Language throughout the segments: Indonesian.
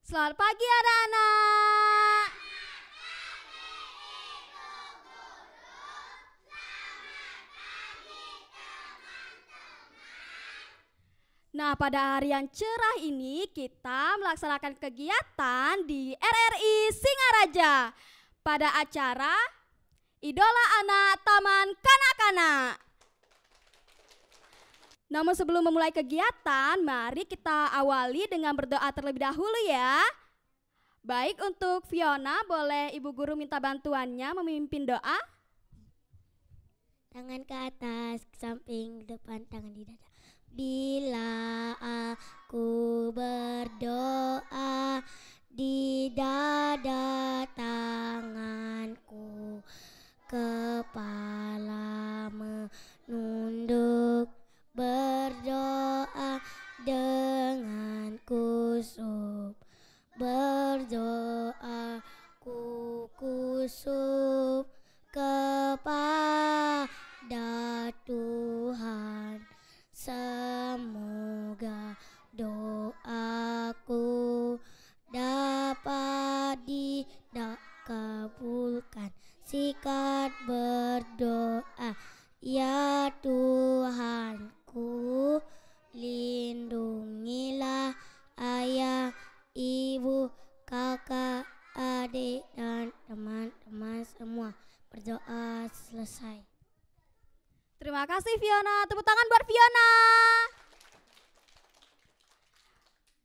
Selamat pagi anak-anak. Nah, pada hari yang cerah ini kita melaksanakan kegiatan di RRI Singaraja pada acara Idola Anak Taman Kanak-kanak. Namun sebelum memulai kegiatan, mari kita awali dengan berdoa terlebih dahulu ya. Baik, untuk Fiona, boleh Ibu Guru minta bantuannya memimpin doa? Tangan ke atas, ke samping, ke depan, tangan di dada. Bila aku berdoa, di dada tanganku, kepala menunduk, berdoa dengan kusuk. Berdoa ku kusuk kepada Tuhan. Semoga doaku dapat dikabulkan. Sikat berdoa, ya Tuhanku, lindungilah ayah, ibu, kakak, adik, dan teman-teman semua. Berdoa selesai. Terima kasih Fiona, tepuk tangan buat Fiona.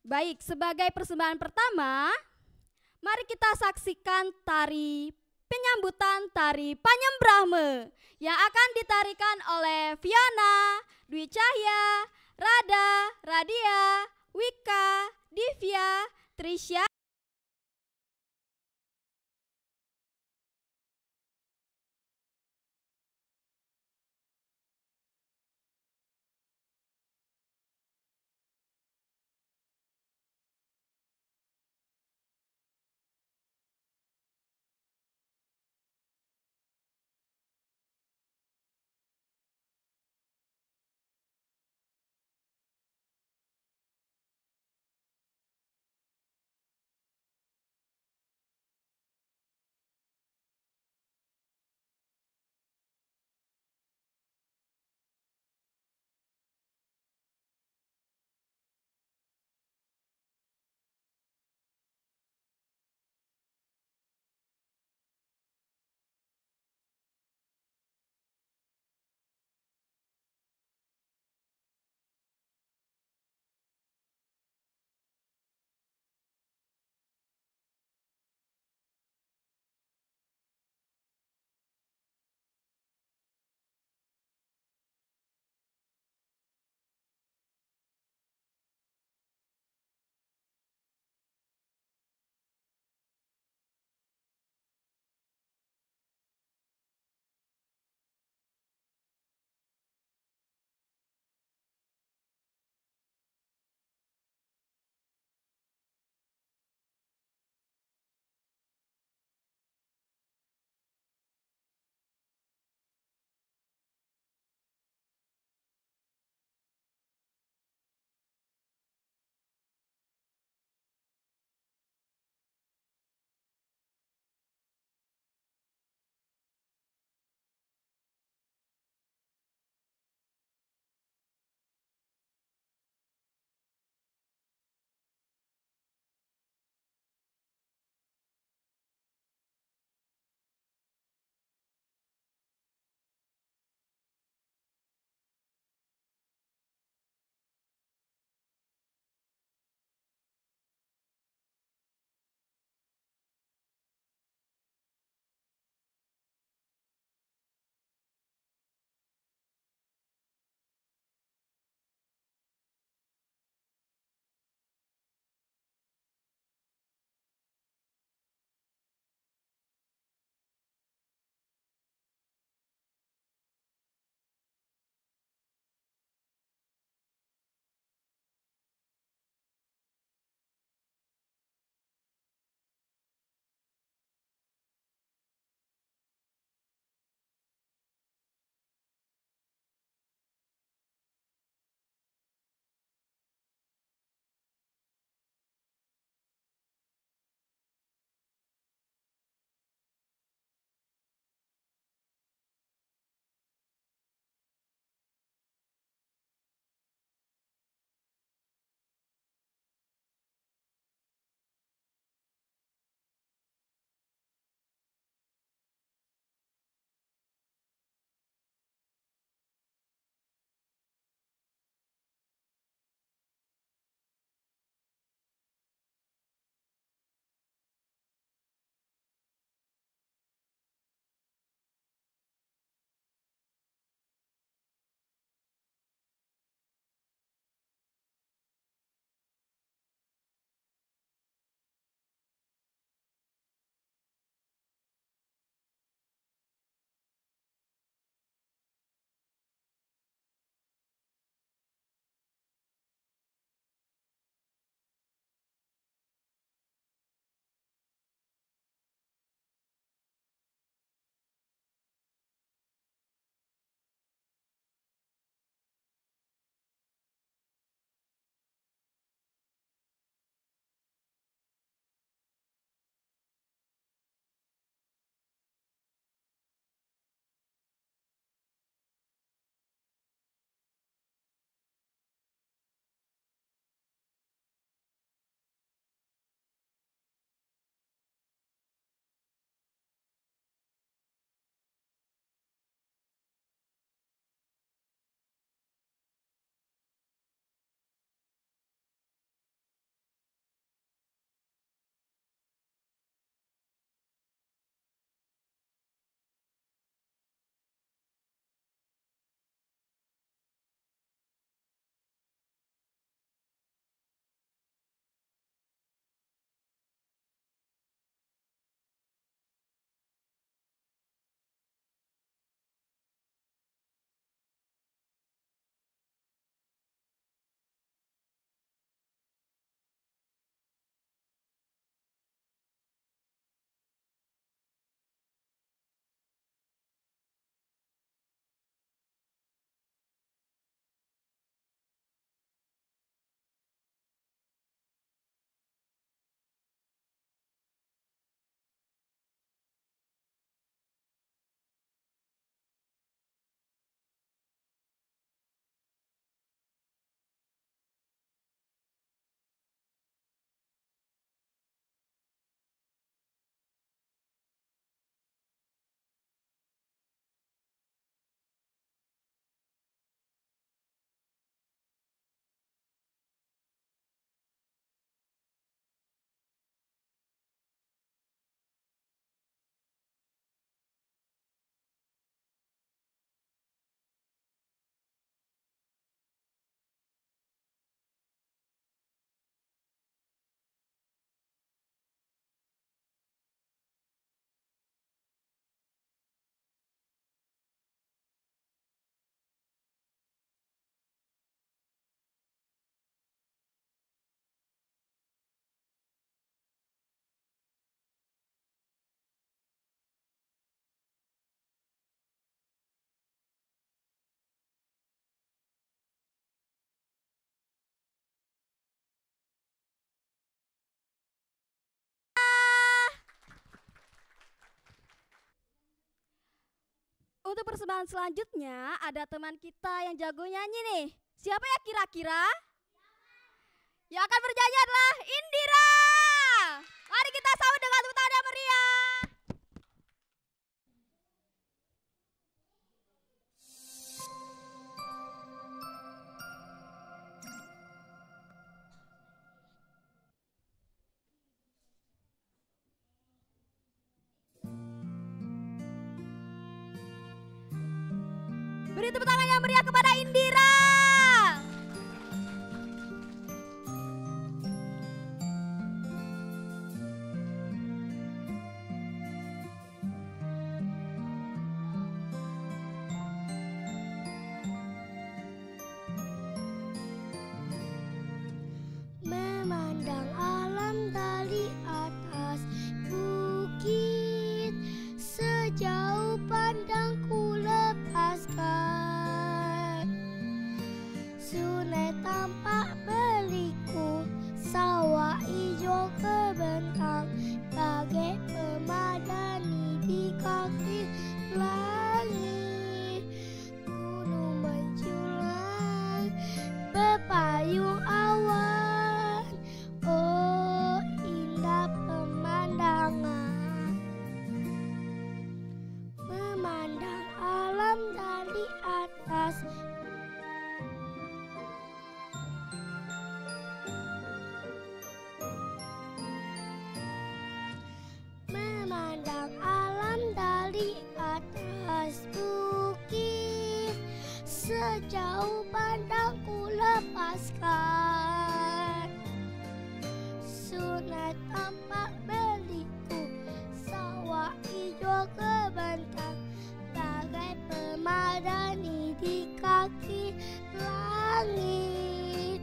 Baik, sebagai persembahan pertama, mari kita saksikan tari penyambutan tari Panyembrahme yang akan ditarikan oleh Fiona, Dwi Cahya, Rada, Radia, Wika, Divya, Trisha, Untuk persembahan selanjutnya ada teman kita yang jago nyanyi nih. Siapa ya kira-kira? Yang akan bernyanyi adalah Indira. Mari kita sambut dengan tepuk tangan yang meriah. Beri tepuk tangan yang meriah kepada Indira. Memandang alam dari atas bukit, sejauh pandangku lepaskan. Sungai tampak beliku, sawah hijau kebentang, bagai pemadani di kaki langit. Gunung menjulang berpayung awan, oh indah pemandangan. Memandang alam dari atas, memandang alam dari atas bukit, sejauh pandangku lepaskan. Sungai tampak beliku, sawah hijau kebentang, bagai pemadani di kaki langit.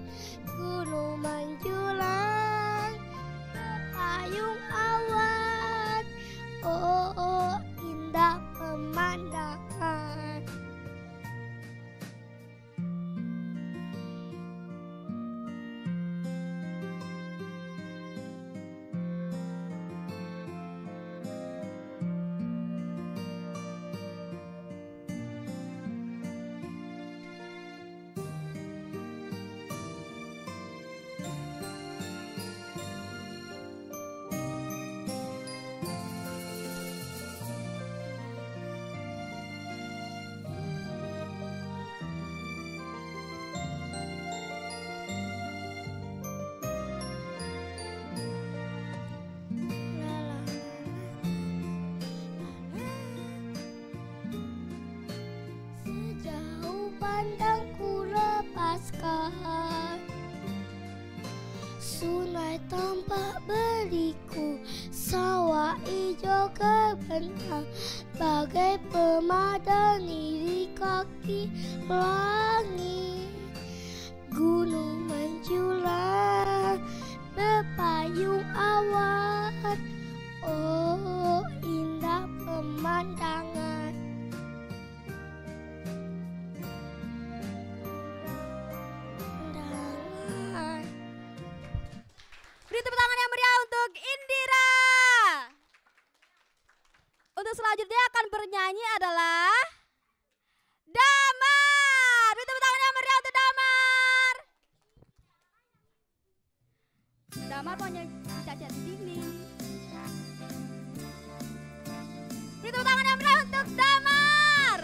Gunung menjulang berpayung awan, oh indah pemandangan. Sejauh pandangku lepaskan. Sungai tampak beliku, sawah hijau kebentang, bagai pemadani di kaki langit. Gunung menjulang berpayung awan, oh indah pemandangan. Beri tepuk tangan yang meriah untuk Indira. Untuk selanjutnya akan bernyanyi adalah Damar. Beri tepuk tangan yang meriah untuk Damar. Damar mau cacat di dinding. Beri tepuk tangan yang meriah untuk Damar.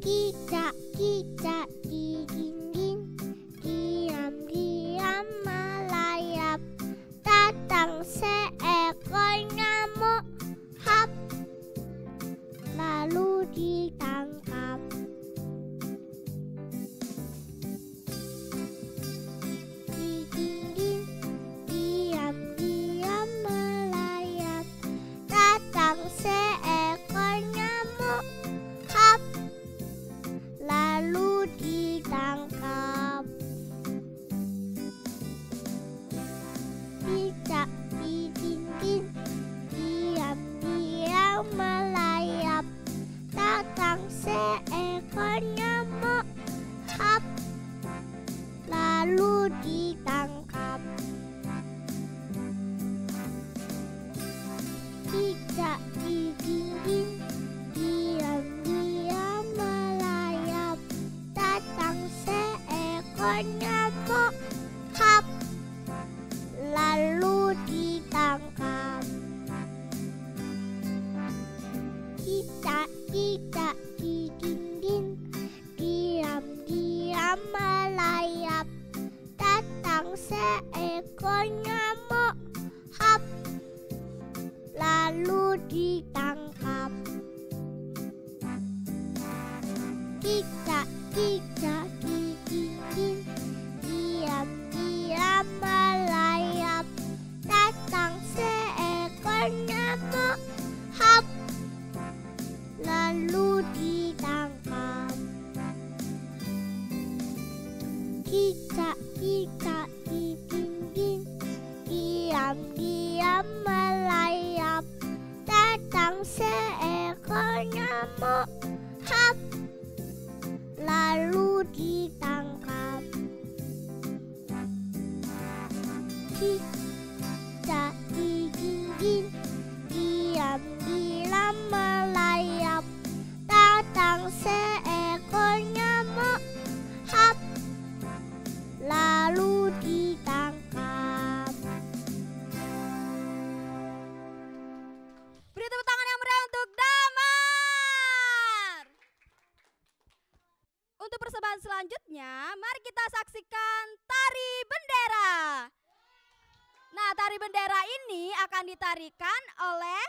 Kicak-kicak di dinding, diam-diam melayap. Datang seekor nyamuk, hap, lalu ditangkap. Di dinding, diam-diam melayap. Datang seekor nyamuk, hap, lalu ditangkap. Cicak di dinding, diam-diam melayap. Datang seekor nyamuk, hap, lalu seekor nyamuk. Hap, lalu ditangkap. Tidak digigit, diam-diam melayap. Datang seekor nyamuk. Hap, lalu ditangkap. Beri tepuk tangan yang meriah untuk Damar. Untuk persembahan selanjutnya, mari kita saksikan tari bendera. Nah, tari bendera ini akan ditarikan oleh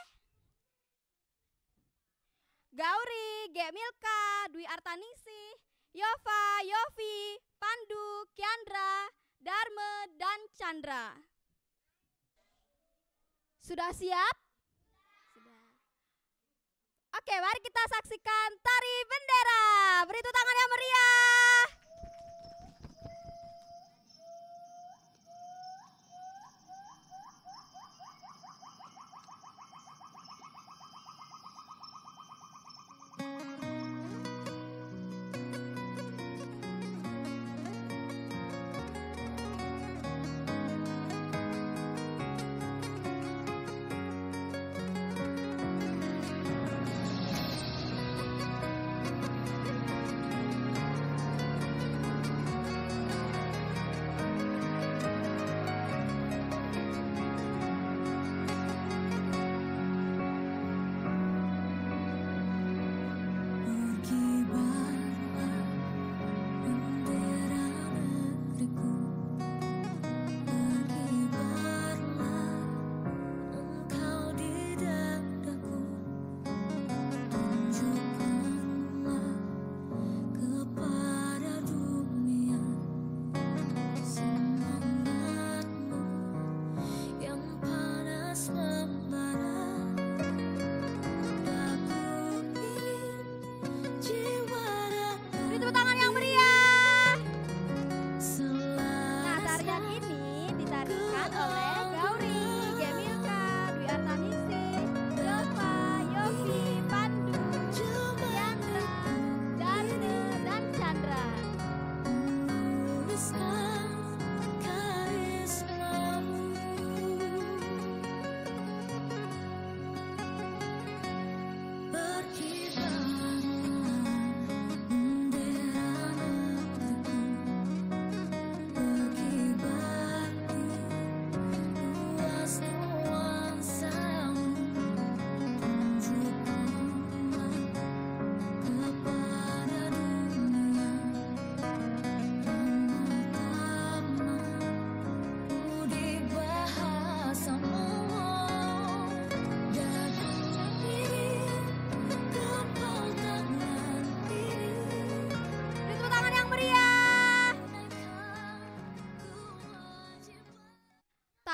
Gauri, Gemilka, Dwi Artaningsih, Yova, Yofi, Pandu, Kiandra, Darme, dan Chandra. Sudah siap? Sudah. Oke, mari kita saksikan tari bendera. Beri tepuk tangan yang meriah.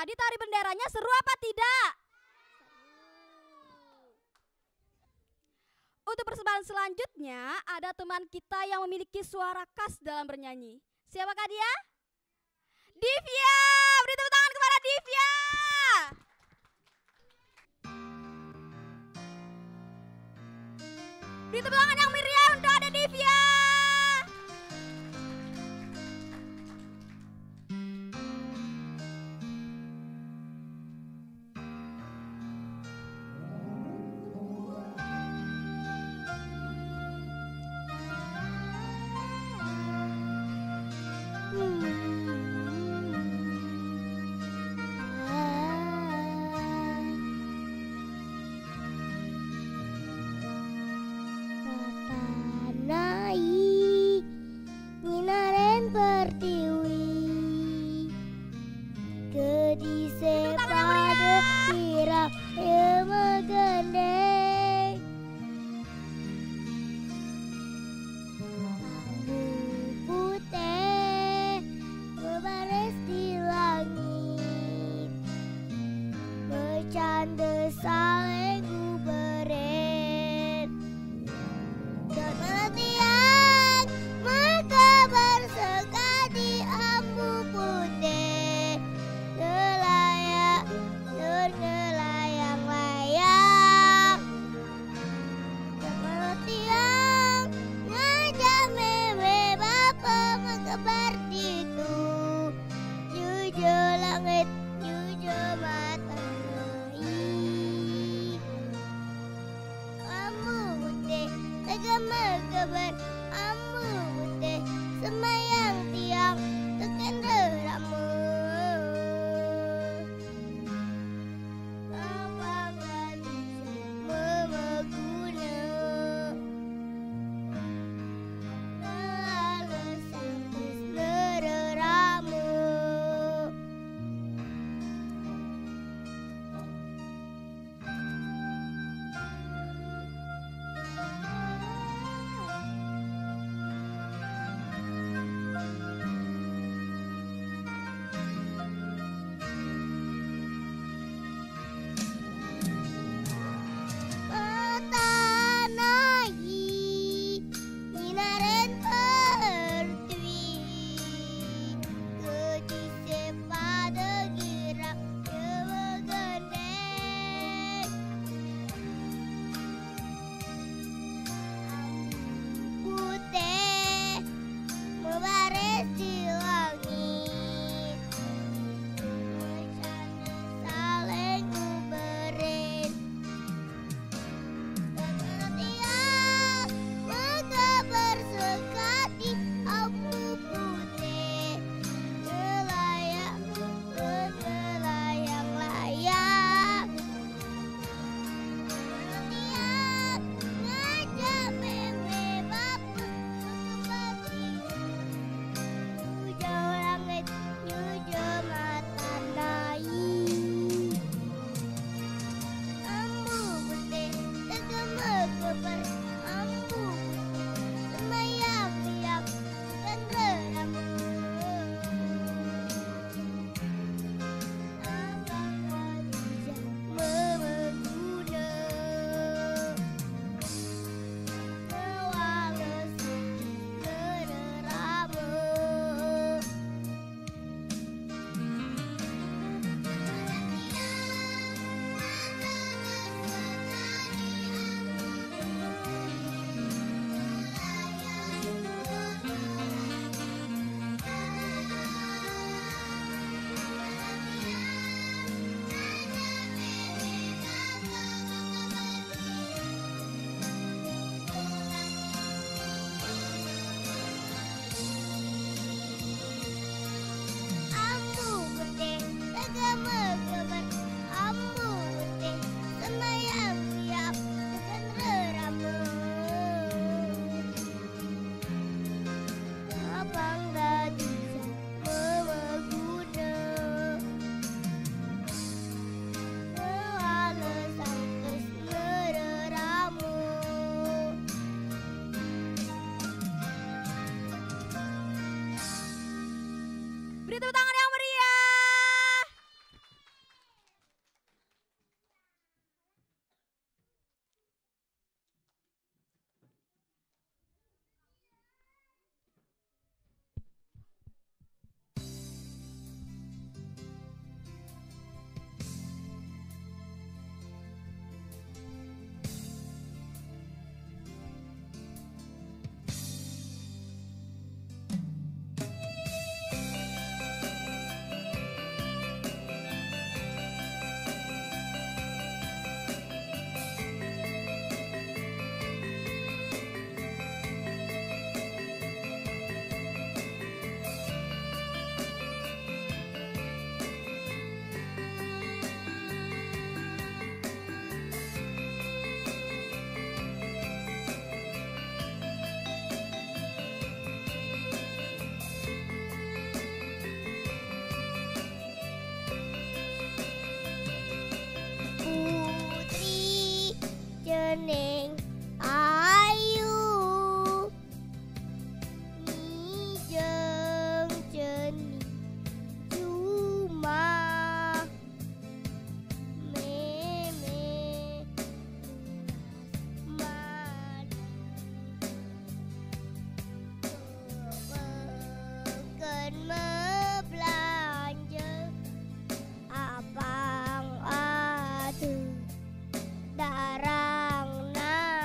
Tadi tari benderanya seru apa tidak? Untuk persembahan selanjutnya, ada teman kita yang memiliki suara khas dalam bernyanyi. Siapakah dia? Divya! Beri tepuk tangan kepada Divya! Beri tepuk tangan yang meriah untuk ada Divya! Kata keber ambu putih semayang tiang tekan deramu. Apakah memeguna lalu sampai nereramu. Beri tepuk tangan yang meriah. Putri jeneng ayu mijeng jeni cuma meme madu pekan belanja abang adu darang na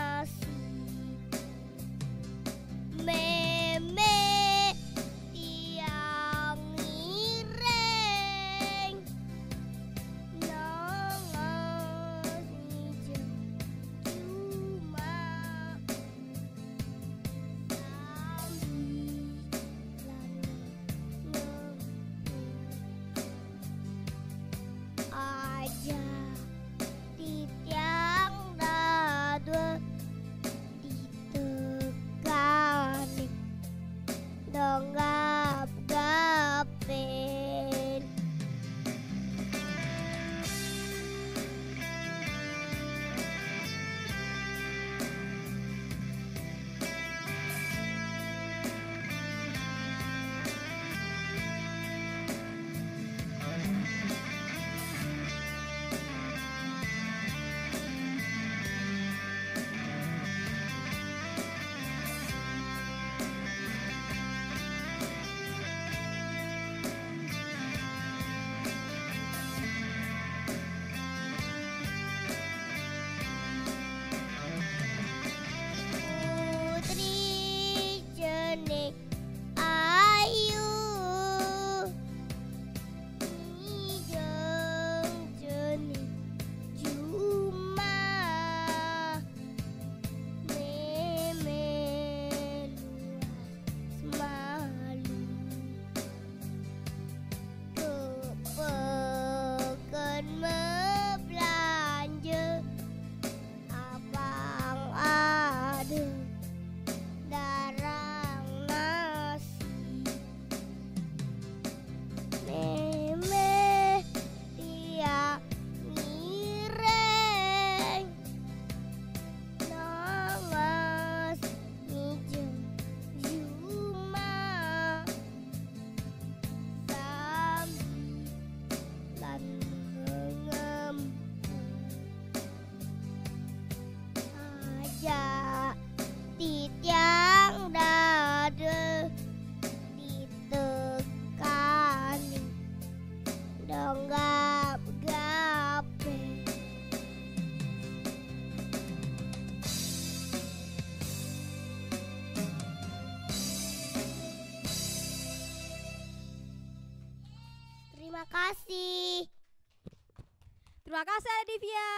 Terima kasih Adivia.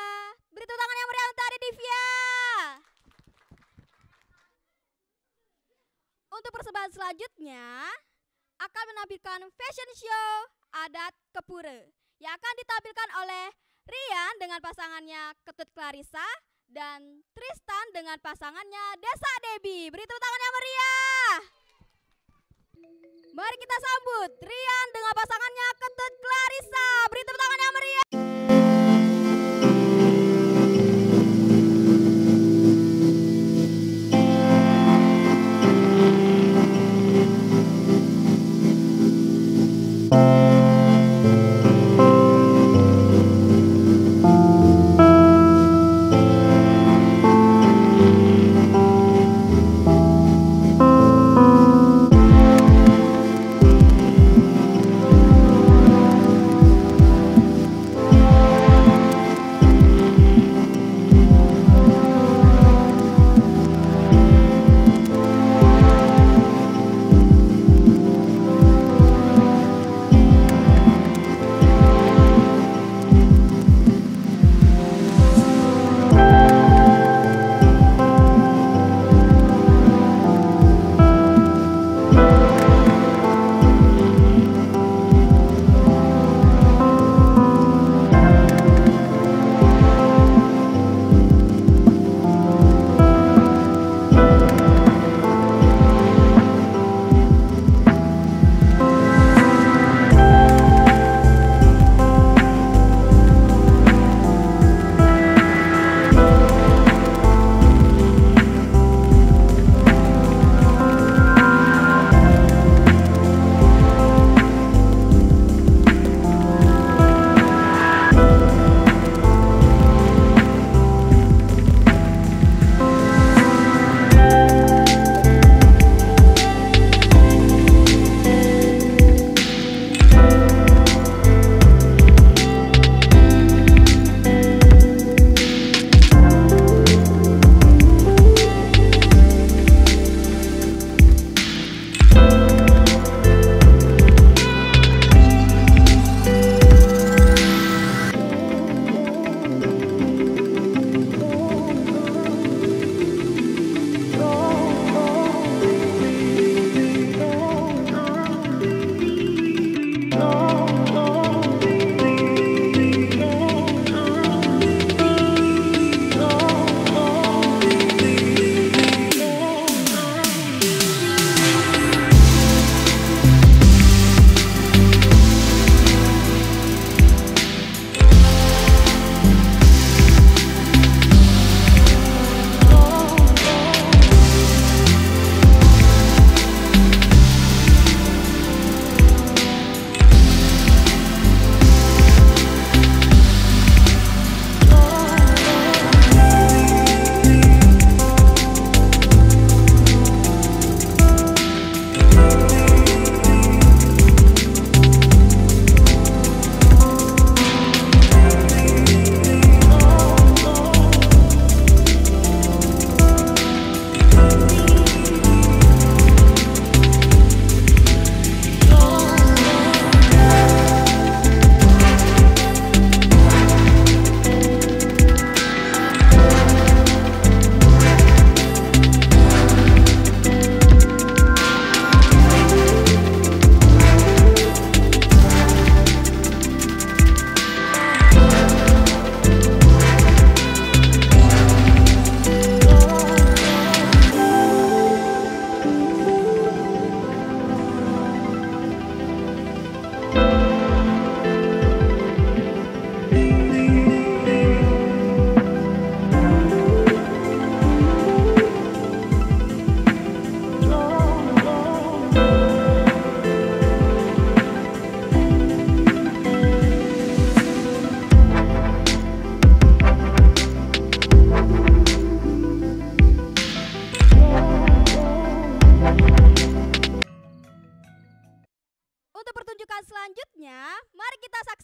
Beri tepuk tangan yang meriah untuk Adivia. Untuk persembahan selanjutnya akan menampilkan fashion show adat Kepure yang akan ditampilkan oleh Rian dengan pasangannya Ketut Clarissa dan Tristan dengan pasangannya Desa Debbie. Beri tepuk tangan yang meriah. Mari kita sambut Rian dengan pasangannya Ketut Clarissa. Beri tepuk tangan yang meriah.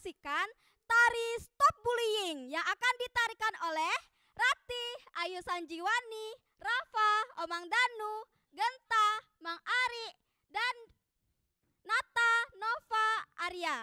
menyaksikan tari Stop Bullying yang akan ditarikan oleh Rati, Ayu Sanjiwani, Rafa, Omang Danu, Genta, Mang Ari, dan Nata, Nova, Arya.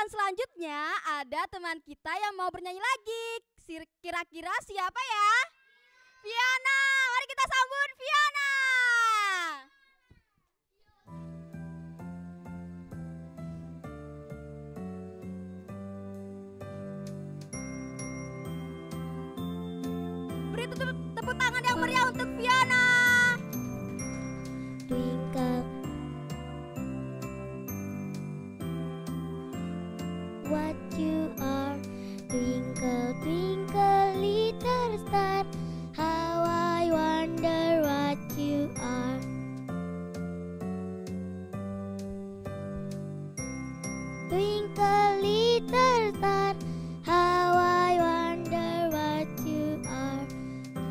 selanjutnya ada teman kita yang mau bernyanyi lagi. Kira-kira siapa ya? Viana, mari kita sambut Viana. Beri tepuk tangan yang meriah untuk Viana. Twinkle, what you are. Twinkle, twinkle, little star, how I wonder what you are. Twinkle, little star, how I wonder what you are.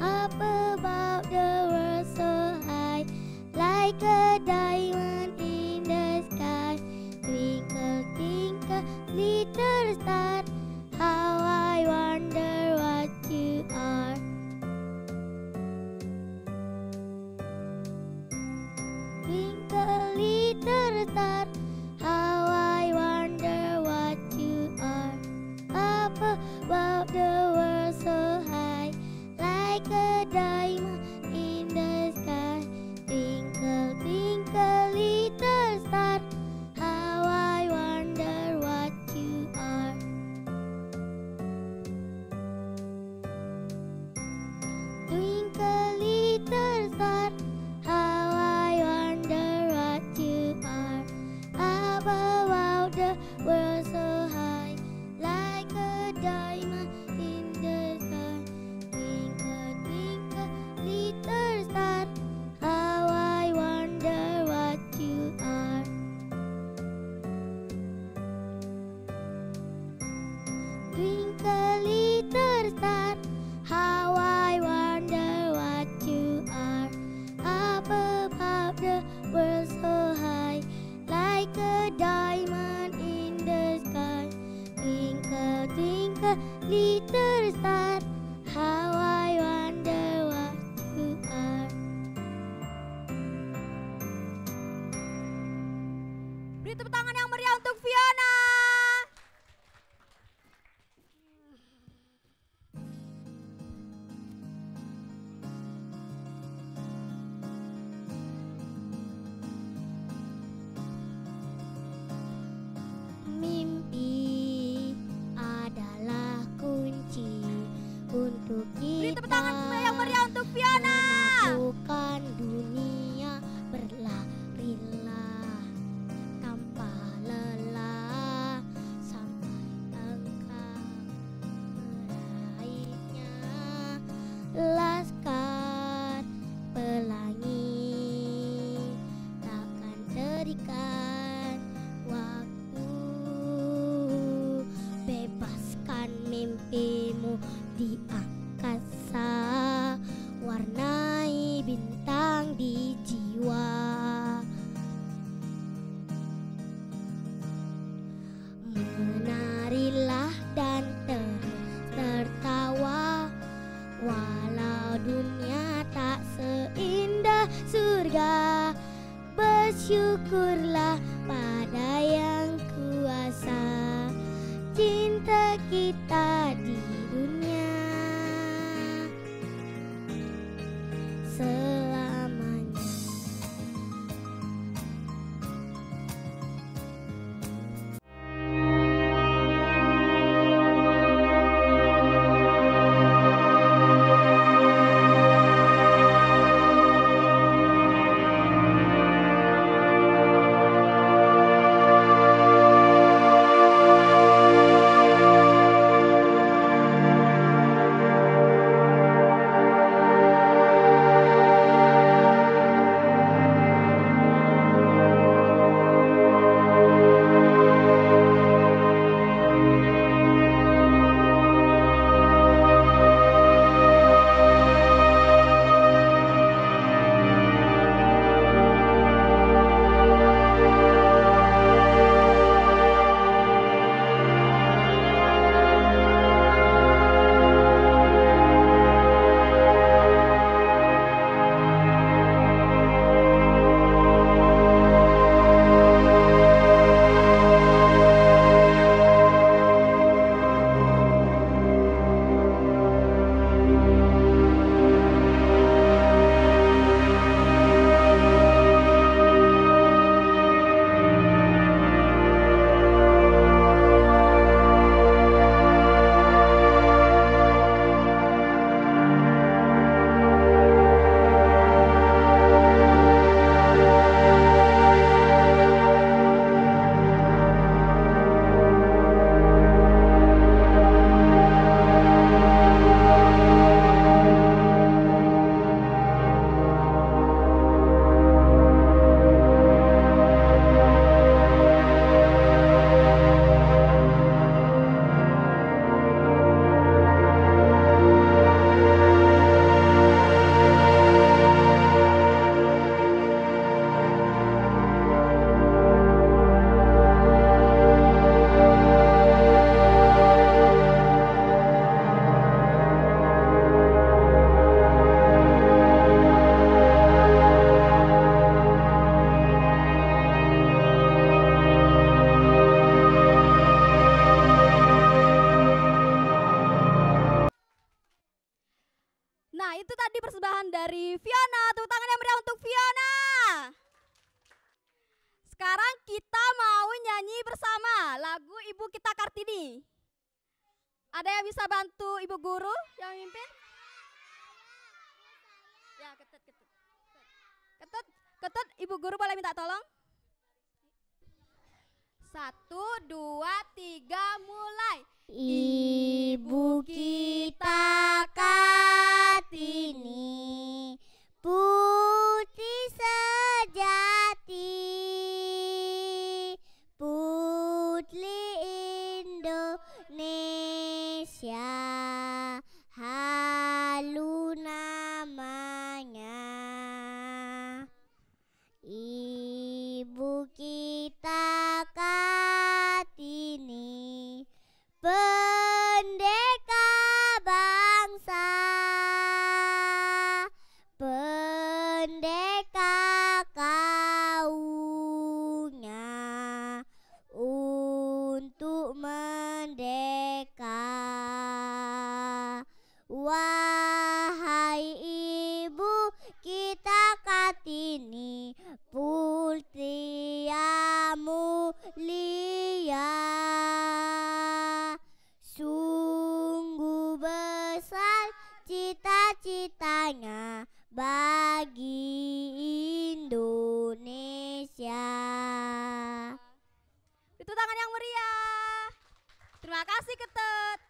Up above the world so high, like a diamond in the sky. Twinkle, twinkle, little star, how I wonder what you are. Twinkle, little star, how I wonder what you are. Up above the world so high, like a diamond in the sky. Twinkle, twinkle, little star, how I wonder what you are. Twinkle, little star, how I wonder what you are. Up above the world so high, like a diamond in the sky. Twinkle, twinkle, little star, how I wonder what you are. Twinkle, little star, how I wonder what you are. Up above the world so high, like a diamond in the sky. Twinkle, twinkle, little star, how I wonder what you are. Beri tepuk tangan yang meriah untuk Viana. Mimpi adalah kunci untuk Beri kita tepuk tangan yang meriah untuk Viana. menaklukkan dunia, berlarilah tanpa lelah sampai engkau meraihnya. Laskar pelangi takkan terikat waktu. Bebaskan mimpimu di angkasa, warnai bintang di jiwa. Menarilah dan tertawa, walau dunia tak seindah surga. Bersyukurlah pada yang kuasa, cinta kita di dunia selamanya. persembahan dari Fiona. Tepuk tangan yang meriah untuk Fiona. Sekarang kita mau nyanyi bersama lagu Ibu Kita Kartini. Ada yang bisa bantu Ibu Guru yang mimpin? Ya, ketut, Ibu Guru boleh minta tolong? 1, 2, 3, mulai. Ibu kita Kartini, putri sejati, putri Indonesia, halu namanya. Ibu kita Kartini, pendeka bangsa, pendeka kaunya untuk merdeka. Wahai Ibu kita Kartini, putri yang mulia, sungguh besar cita-citanya bagi Indonesia. Itu tangan yang meriah. Terima kasih Ketut.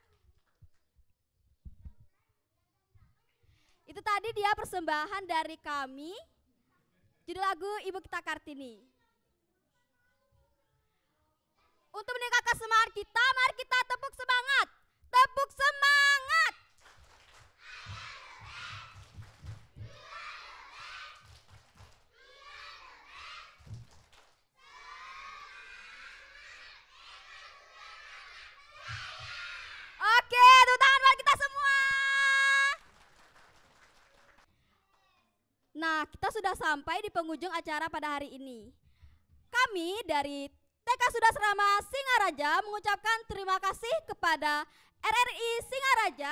Itu tadi dia persembahan dari kami. Judul lagu Ibu Kita Kartini. Untuk meningkatkan semangat kita, mari kita tepuk semangat. Tepuk semangat. Oke, tepuk tangan buat kita semua. Nah, kita sudah sampai di penghujung acara pada hari ini. Kami dari TK Sudasrama Singaraja mengucapkan terima kasih kepada RRI Singaraja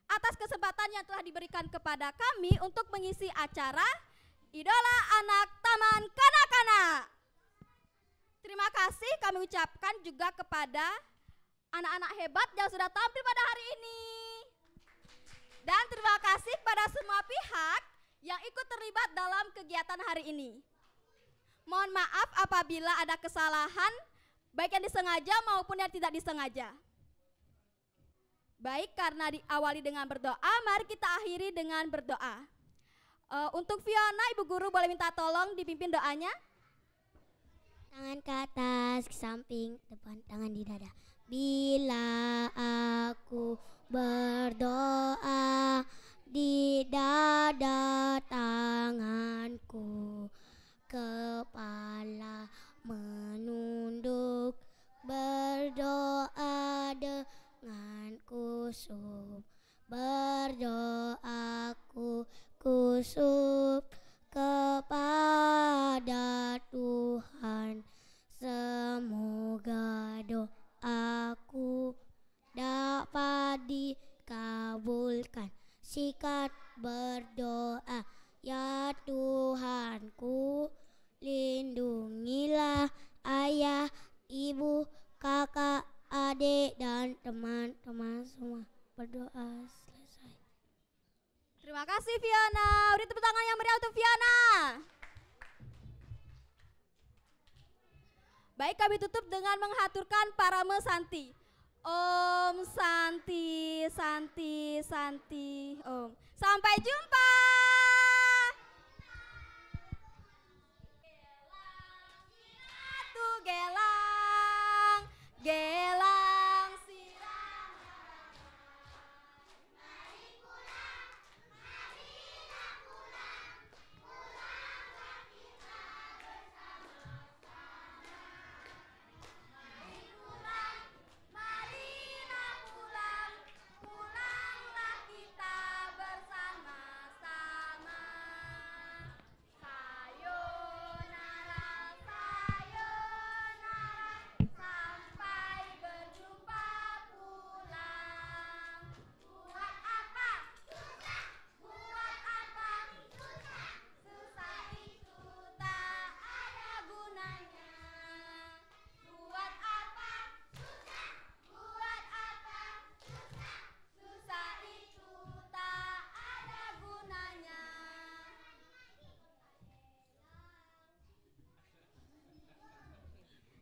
atas kesempatan yang telah diberikan kepada kami untuk mengisi acara Idola Anak Taman Kanak-kanak. Terima kasih kami ucapkan juga kepada anak-anak hebat yang sudah tampil pada hari ini. Dan terima kasih kepada semua pihak yang ikut terlibat dalam kegiatan hari ini. Mohon maaf apabila ada kesalahan, baik yang disengaja maupun yang tidak disengaja. Baik, karena diawali dengan berdoa, mari kita akhiri dengan berdoa. Untuk Fiona, Ibu Guru boleh minta tolong dipimpin doanya? Tangan ke atas, ke samping, depan, tangan di dada. Bila aku berdoa, di dada tanganku, kepala menunduk, berdoa dengan kusuk, berdoaku kusuk kepada Tuhan, semoga doaku dapat dikabulkan. Sikat berdoa, ya Tuhanku, lindungilah ayah, ibu, kakak, adik, dan teman-teman semua. Berdoa selesai. Terima kasih Fiona. Beri tepuk tangan yang meriah untuk Fiona. Baik, kami tutup dengan menghaturkan Parame Santi. Om Santi, Santi, Santi, Om. Sampai jumpa. Gelang, gelang sirama. Mari pulang, marilah pulang, pulanglah kita bersama-sama. Mari pulang, marilah pulang, pulanglah kita bersama-sama. Sayonara, sayonara.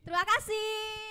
Terima kasih.